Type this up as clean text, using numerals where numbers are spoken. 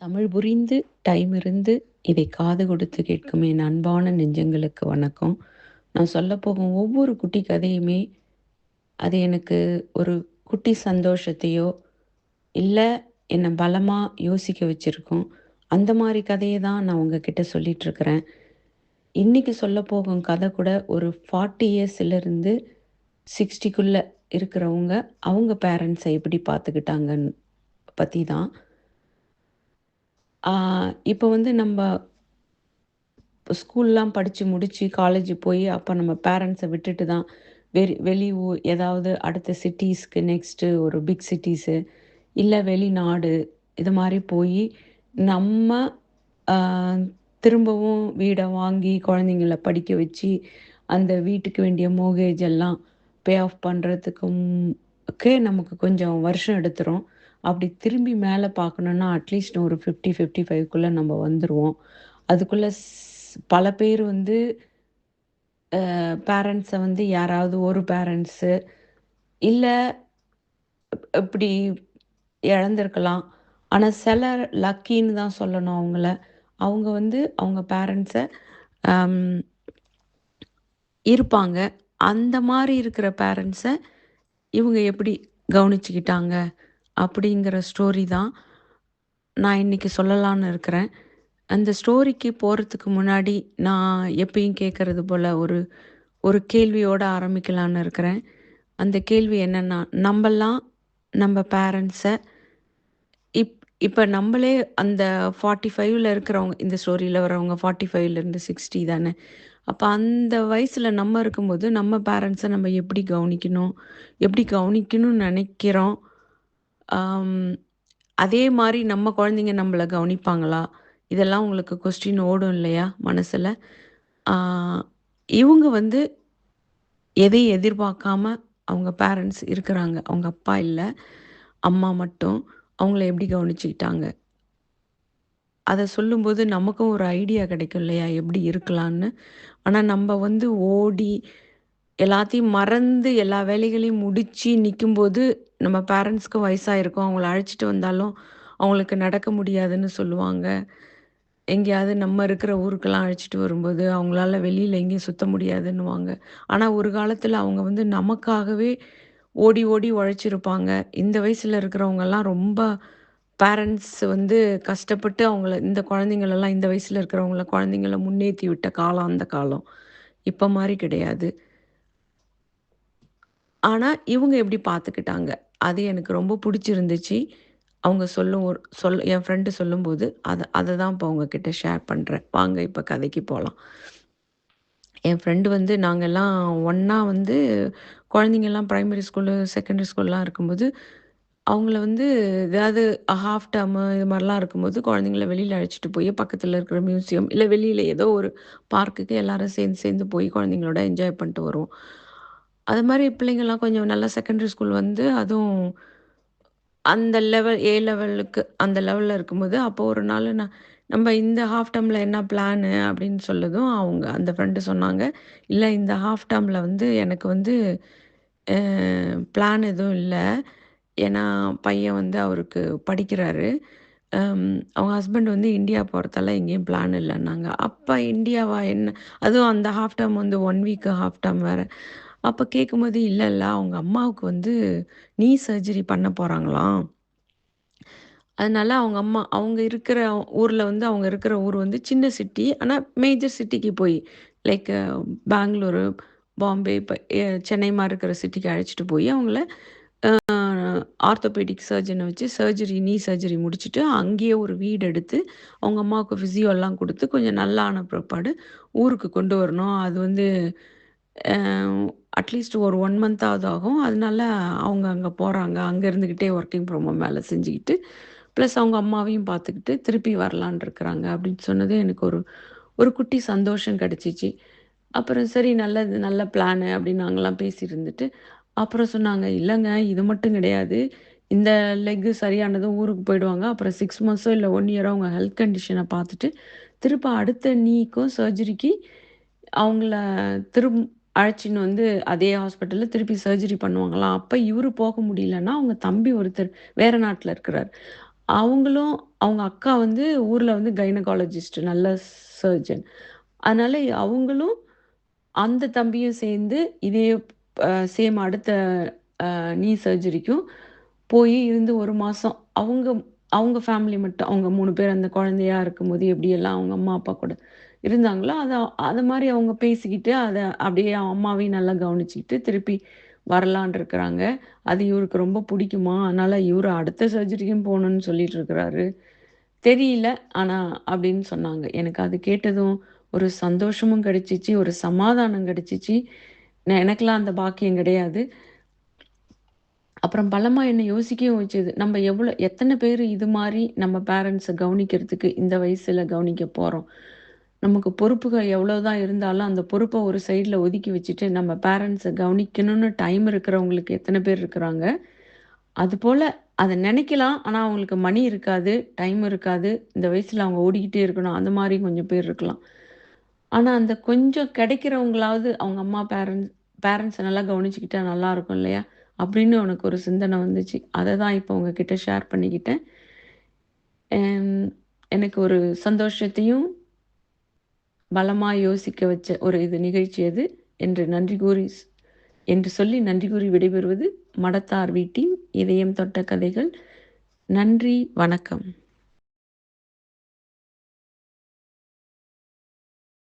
தமிழ் புரிந்து டைம் இருந்து இதை காது கொடுத்து கேட்கும் என் அன்பான நெஞ்சங்களுக்கு வணக்கம். நான் சொல்லப்போகும் ஒவ்வொரு குட்டி கதையுமே அது எனக்கு ஒரு குட்டி சந்தோஷத்தையோ இல்ல என்ன பலமா யோசிக்க வச்சிருக்கும். அந்த மாரி கதைய தான் நான் உங்ககிட்ட சொல்லிட்டு இருக்கிறேன். இன்னைக்கு சொல்லப்போகும் கதை கூட ஒரு 40 இயர்ஸ்லேருந்து 60க்குள்ள இருக்கிறவங்க அவங்க பேரண்ட்ஸை எப்படி பார்த்துக்கிட்டாங்கன்னு பத்தி தான். ஆ இப்போ வந்து நம்ப ஸ்கூல்லாம் படிச்சு முடிச்சு, காலேஜ் போய் அப்ப நம்ம பேரண்ட்ஸ விட்டுட்டு தான் வெளி ஊர் ஏதாவது அடுத்த சிட்டீஸ்க்கு நெக்ஸ்ட்டு ஒரு பிக் சிட்டீஸு, இல்ல வெளிநாடு இது மாரி போயி நம்ம அ திரும்பவும் வீட வாங்கி குழந்தைங்கள படிக்க வச்சு, அந்த வீட்டுக்கு வேண்டிய மோர்கேஜ் எல்லாம் பே ஆஃப் பண்றதுக்கும் நமக்கு கொஞ்சம் வருஷம் எடுத்துரும். அப்படி திரும்பி மேல பார்க்கணும்னா, அட்லீஸ்ட் ஒரு 50, 55க்குள்ள நம்ம வந்துருவோம். அதுக்குள்ள பல பேர் வந்து பேரண்ட்ஸ வந்து யாராவது ஒரு பேரண்ட்ஸு, இல்ல இப்படி இழந்திருக்கலாம். ஆனா சிலர் லக்கின்னு தான் சொல்லணும் அவங்கள. அவங்க வந்து அவங்க பேரண்ட்ஸ அம் இருப்பாங்க. அந்த மாரி இருக்கிற பேரண்ட்ஸ இவங்க எப்படி கவனிச்சுக்கிட்டாங்க? அப்படிங்கிற ஸ்டோரி தான் நான் இன்னைக்கு சொல்லலான்னு இருக்கிறேன். அந்த ஸ்டோரிக்கு போறதுக்கு முன்னாடி, நான் எப்பயும் கேட்கறது போல ஒரு ஒரு கேள்வியோட ஆரம்பிக்கலான்னு இருக்கிறேன். அந்த கேள்வி என்னன்னா, நம்பலாம் நம்ம பேரண்ட்ஸ இப் இப்ப நம்பளே அந்த 45ல இருக்கிறவங்க இந்த ஸ்டோரியில வரவங்க 45லேருந்து 60 தானே. அப்ப அந்த வயசுல நம்ம இருக்கும்போது, நம்ம பேரண்ட்ஸ நம்ம எப்படி கவனிக்கணும்? எப்படி கவனிக்கணும்னு நெனைக்கிறோம்? ஆம். அதே மாரி நம்ம குழந்தைங்க நம்மள கவனிப்பாங்களா? இதெல்லாம் உங்களுக்கு கொஸ்டின் ஓடும் இல்லையா மனசுல? ஆ இவுங்க வந்து எதையும் எதிர்பார்க்காம அவங்க பேரண்ட்ஸ் இருக்கிறாங்க. அவங்க அப்பா இல்ல, அம்மா மட்டும். அவங்கள எப்படி கவனிச்சுக்கிட்டாங்க? அத சொல்லும்போது நமக்கும் ஒரு ஐடியா கிடைக்கும் இல்லையா? எப்படி இருக்கலான்னு. ஆனா நம்ப வந்து ஓடி, எல்லாத்தையும் மறந்து எல்லா வேலைகளையும் முடிச்சு நிக்கும்போது, நம்ம பேரண்ட்ஸ்க்கு வயசாயிருக்கும். அவங்கள அழைச்சுட்டு வந்தாலும், அவங்களுக்கு நடக்க முடியாதுன்னு சொல்லுவாங்க. எங்கேயாவது நம்ம இருக்கிற ஊருக்கெல்லாம் அழைச்சிட்டு வரும்போது, அவங்களால வெளியில எங்கேயும் சுத்த முடியாதுன்னுவாங்க. ஆனா ஒரு காலத்தில அவங்க வந்து நமக்காகவே ஓடி ஓடி உழைச்சிருப்பாங்க. இந்த வயசுல இருக்கிறவங்கலாம் ரொம்ப பேரண்ட்ஸ் வந்து கஷ்டப்பட்டு அவங்கள இந்த குழந்தைங்களெல்லாம் இந்த வயசுல இருக்கிறவங்கள குழந்தைங்கள முன்னேத்தி விட்ட காலம் அந்த காலம். இப்ப மாரி கிடையாது. ஆனா, இவுங்க எப்படி பார்த்துக்கிட்டாங்க? அது எனக்கு ரொம்ப புடிச்சிருந்துச்சு. அவங்க சொல்லும் ஒரு என் ஃப்ரெண்டு சொல்லும்போது, அத தான் இப்ப உங்ககிட்ட ஷேர் பண்றேன். வாங்க இப்ப கதைக்கு போலாம். என் ஃப்ரெண்டு வந்து நாங்கலாம் ஒண்ணா வந்து குழந்தைங்கலாம் பிரைமரி ஸ்கூலு, செகண்டரி ஸ்கூல்லாம் இருக்கும்போது, அவங்கள வந்து ஏதாவது ஹாஃப் டேர்மு இது மாரிலாம் இருக்கும்போது, குழந்தைங்கள வெளியில அழைச்சிட்டு போய் பக்கத்துல இருக்கிற மியூசியம், இல்ல வெளியில ஏதோ ஒரு பார்க்குக்கு எல்லாரும் சேர்ந்து சேர்ந்து போய் குழந்தைங்களோட என்ஜாய் பண்ணிட்டு வருவோம். அது மாரி பிள்ளைங்கலாம் கொஞ்சம் நல்லா செகண்டரி ஸ்கூல் வந்து அதுவும் அந்த லெவல் ஏ லெவலுக்கு அந்த லெவல்ல இருக்கும்போது, அப்போ ஒரு நாள் "நம்ப இந்த ஹாஃப் டேர்ம்ல என்ன பிளானு?" அப்படின்னு சொல்லதும், அவங்க அந்த ஃப்ரெண்டு சொன்னாங்க, "இல்ல இந்த ஹாஃப் டேர்ம்ல வந்து எனக்கு வந்து அ பிளான் எதுவும் இல்ல. ஏன்னா பையன் வந்து அவருக்கு படிக்கிறாரு. அவங்க ஹஸ்பண்ட் வந்து இந்தியா போறதால எங்கேயும் பிளான் இல்லன்னாங்க." "அப்ப இந்தியாவா? என்ன?" அதுவும் அந்த ஹாஃப் டேர்ம் வந்து 1 வீக் ஹாஃப் டேர்ம் வேற. அப்ப கேட்கும்போது, "இல்ல, இல்ல அவங்க அம்மாவுக்கு வந்து நீ சர்ஜரி பண்ண போறாங்களாம். அதனால அவங்க அம்மா அவங்க இருக்கிற ஊர்ல வந்து அவங்க இருக்கிற ஊர் வந்து சின்ன சிட்டி. ஆனா மேஜர் சிட்டிக்கு போய் லைக் பெங்களூரு, பாம்பே இப்ப சென்னை மாரி இருக்கிற சிட்டிக்கு அழைச்சிட்டு போய் அவங்கள ஆர்த்தோபெடிக் சர்ஜன வச்சு நீ சர்ஜரி முடிச்சுட்டு, அங்கேயே ஒரு வீடு எடுத்து, அவங்க அம்மாவுக்கு ஃபிசியோலாம் குடுத்து, கொஞ்சம் நல்லா ஆன பிற்பாடு ஊருக்கு கொண்டு வரணும். அது வந்து அ அட்லீஸ்ட் ஒரு 1 மந்த்தாவது ஆகும். அதனால அவங்க அங்க போறாங்க. அங்க இருந்துகிட்டே வொர்க்கிங் ஃப்ரம் ஹோம் வேலை செஞ்சுக்கிட்டு, ப்ளஸ் அவங்க அம்மாவையும் பார்த்துக்கிட்டு, திருப்பி வரலான்னு இருக்கிறாங்க. அப்படின்னு சொன்னது எனக்கு ஒரு ஒரு குட்டி சந்தோஷம் கிடைச்சிச்சு. அப்புறம் சரி நல்லது, நல்ல பிளானு அப்படின்னு நாங்கலாம் பேசியிருந்துட்டு, அப்புறம் சொன்னாங்க, "இல்லங்க இது மட்டும் கிடையாது. இந்த லெக் சரியானதும் ஊருக்கு போயிடுவாங்க. அப்புறம் 6 மந்த்ஸோ இல்ல 1 இயரோ அவங்க ஹெல்த் கண்டிஷன பார்த்துட்டு, திரும்ப அடுத்த நீக்கும் சர்ஜரிக்கு அவங்கள திரும் அழைச்சின்னு வந்து அதே ஹாஸ்பிட்டல்ல திருப்பி சர்ஜரி பண்ணுவாங்களாம். அப்ப இவரு போக முடியலன்னா, அவங்க தம்பி ஒருத்தர் வேற நாட்ல இருக்கிறாரு. அவங்களும் அவங்க அக்கா வந்து ஊர்ல வந்து கைனகாலஜிஸ்ட் நல்ல சர்ஜன். அதனால அவங்களும் அந்த தம்பியும் சேர்ந்து இதே சேம் அடுத்த நீ சர்ஜரிக்கும் போய் இருந்து 1 மாசம் அவங்க அவங்க ஃபேமிலி மட்டும் அவங்க 3 பேர் அந்த குழந்தையா இருக்கும்போது எப்படியெல்லாம் அவங்க அம்மா, அப்பா கூட இருந்தாங்களோ, அத மாரி அவங்க பேசிக்கிட்டு, அப்படியே அவன் அம்மாவையும் நல்லா கவனிச்சுக்கிட்டு, திருப்பி வரலான்னு இருக்கிறாங்க. அது இவருக்கு ரொம்ப புடிக்குமா, அதனால இவரு அடுத்த சர்ஜரிக்கும் போணும்னு சொல்லிட்டு இருக்கிறாரு. தெரியல. ஆனா அப்படின்னு சொன்னாங்க. எனக்கு அது கேட்டதும் ஒரு சந்தோஷமும் கிடைச்சுச்சு, ஒரு சமாதானம் கிடைச்சுச்சு. எனக்கெல்லாம் அந்த பாக்கியம் கிடையாது. அப்புறம் பலமா என்ன யோசிக்கவும் வச்சது. நம்ம எத்தன பேரு இது மாரி நம்ம பேரண்ட்ஸ கவனிக்கிறதுக்கு இந்த வயசுல கவனிக்க போறோம். நமக்கு பொறுப்புகள் எவ்வளோதான் இருந்தாலும், அந்த பொறுப்ப ஒரு சைட்ல ஒதுக்கி வச்சுட்டு, நம்ம பேரண்ட்ஸ கவனிக்கணும்னு டைம் இருக்கிறவங்களுக்கு எத்தன பேர் இருக்கிறாங்க. அதுபோல அத நெனைக்கலாம். ஆனா, அவங்களுக்கு மணி இருக்காது, டைம் இருக்காது. இந்த வயசுல அவங்க ஓடிக்கிட்டே இருக்கணும். அந்த மாரி கொஞ்சம் பேர் இருக்கலாம். ஆனா, அந்த கொஞ்சம் கிடைக்கிறவங்களாவது அவங்க அம்மா, பேரண்ட்ஸ நல்லா கவனிச்சுக்கிட்டா நல்லாருக்கும் இல்லையா? அப்படின்னு உனக்கு ஒரு சிந்தனை வந்துச்சு. அத தான் இப்போ உங்ககிட்ட ஷேர் பண்ணிக்கிட்டேன். என் எனக்கு ஒரு சந்தோஷத்தையும், பலமா யோசிக்க வச்ச ஒரு நிகழ்ச்சி அது என்று என்று சொல்லி நன்றி கூறி விடைபெறுவது மடத்தார் வீட்டின் இதயம் தொட்ட கதைகள். நன்றி, வணக்கம்.